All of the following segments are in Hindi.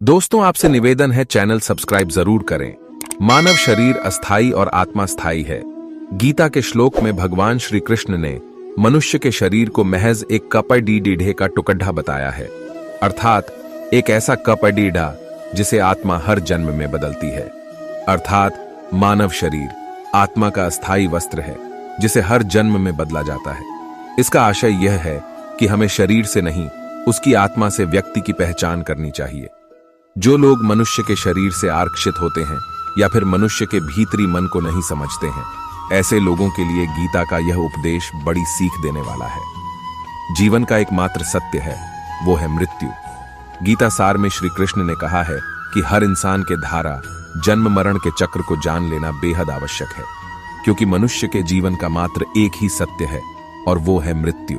दोस्तों, आपसे निवेदन है, चैनल सब्सक्राइब जरूर करें। मानव शरीर अस्थाई और आत्मा स्थायी है। गीता के श्लोक में भगवान श्री कृष्ण ने मनुष्य के शरीर को महज एक कपड़ीडीढ़े का टुकड़ा बताया है, अर्थात एक ऐसा कपड़ीढ़ा जिसे आत्मा हर जन्म में बदलती है। अर्थात मानव शरीर आत्मा का अस्थाई वस्त्र है जिसे हर जन्म में बदला जाता है। इसका आशय यह है कि हमें शरीर से नहीं, उसकी आत्मा से व्यक्ति की पहचान करनी चाहिए। जो लोग मनुष्य के शरीर से आकर्षित होते हैं या फिर मनुष्य के भीतरी मन को नहीं समझते हैं, ऐसे लोगों के लिए गीता का यह उपदेश बड़ी सीख देने वाला है। जीवन का एकमात्र सत्य है, वो है मृत्यु। गीता सार में श्री कृष्ण ने कहा है कि हर इंसान के धारा जन्म मरण के चक्र को जान लेना बेहद आवश्यक है, क्योंकि मनुष्य के जीवन का मात्र एक ही सत्य है और वो है मृत्यु।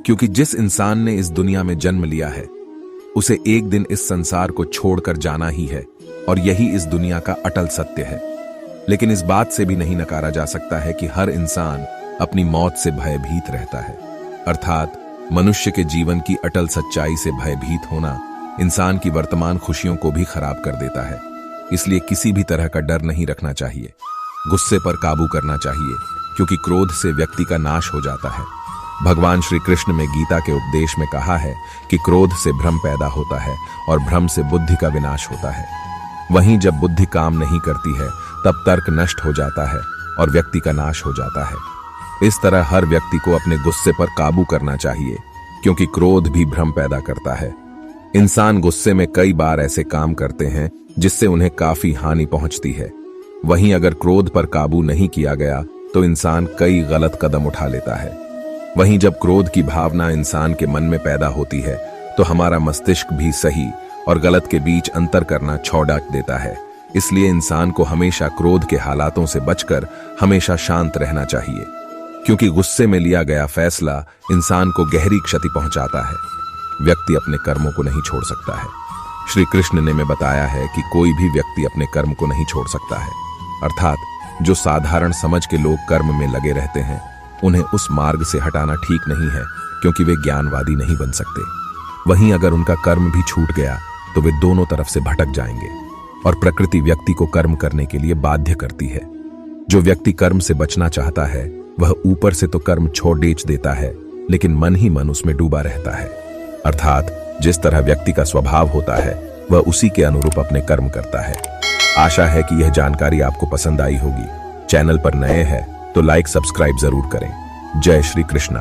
क्योंकि जिस इंसान ने इस दुनिया में जन्म लिया है उसे एक दिन इस संसार को छोड़कर जाना ही है, और यही इस दुनिया का अटल सत्य है। लेकिन इस बात से भी नहीं नकारा जा सकता है कि हर इंसान अपनी मौत से भयभीत रहता है। अर्थात मनुष्य के जीवन की अटल सच्चाई से भयभीत होना इंसान की वर्तमान खुशियों को भी खराब कर देता है। इसलिए किसी भी तरह का डर नहीं रखना चाहिए। गुस्से पर काबू करना चाहिए, क्योंकि क्रोध से व्यक्ति का नाश हो जाता है। भगवान श्री कृष्ण में गीता के उपदेश में कहा है कि क्रोध से भ्रम पैदा होता है और भ्रम से बुद्धि का विनाश होता है। वहीं जब बुद्धि काम नहीं करती है तब तर्क नष्ट हो जाता है और व्यक्ति का नाश हो जाता है। इस तरह हर व्यक्ति को अपने गुस्से पर काबू करना चाहिए, क्योंकि क्रोध भी भ्रम पैदा करता है। इंसान गुस्से में कई बार ऐसे काम करते हैं जिससे उन्हें काफी हानि पहुंचती है। वहीं अगर क्रोध पर काबू नहीं किया गया तो इंसान कई गलत कदम उठा लेता है। वहीं जब क्रोध की भावना इंसान के मन में पैदा होती है तो हमारा मस्तिष्क भी सही और गलत के बीच अंतर करना छोड़ देता है। इसलिए इंसान को हमेशा क्रोध के हालातों से बचकर हमेशा शांत रहना चाहिए, क्योंकि गुस्से में लिया गया फैसला इंसान को गहरी क्षति पहुंचाता है। व्यक्ति अपने कर्मों को नहीं छोड़ सकता है। श्री कृष्ण ने में बताया है कि कोई भी व्यक्ति अपने कर्म को नहीं छोड़ सकता है। अर्थात जो साधारण समझ के लोग कर्म में लगे रहते हैं उन्हें उस मार्ग से हटाना ठीक नहीं है, क्योंकि वे ज्ञानवादी नहीं बन सकते। वहीं अगर उनका कर्म भी छूट गया तो वे दोनों तरफ से भटक जाएंगे, और प्रकृति व्यक्ति को कर्म करने के लिए बाध्य करती है। जो व्यक्ति कर्म से बचना चाहता है वह ऊपर से तो कर्म छोड़ देता है, लेकिन मन ही मन उसमें डूबा रहता है। अर्थात जिस तरह व्यक्ति का स्वभाव होता है वह उसी के अनुरूप अपने कर्म करता है। आशा है कि यह जानकारी आपको पसंद आई होगी। चैनल पर नए हैं तो लाइक सब्सक्राइब जरूर करें। जय श्री कृष्णा।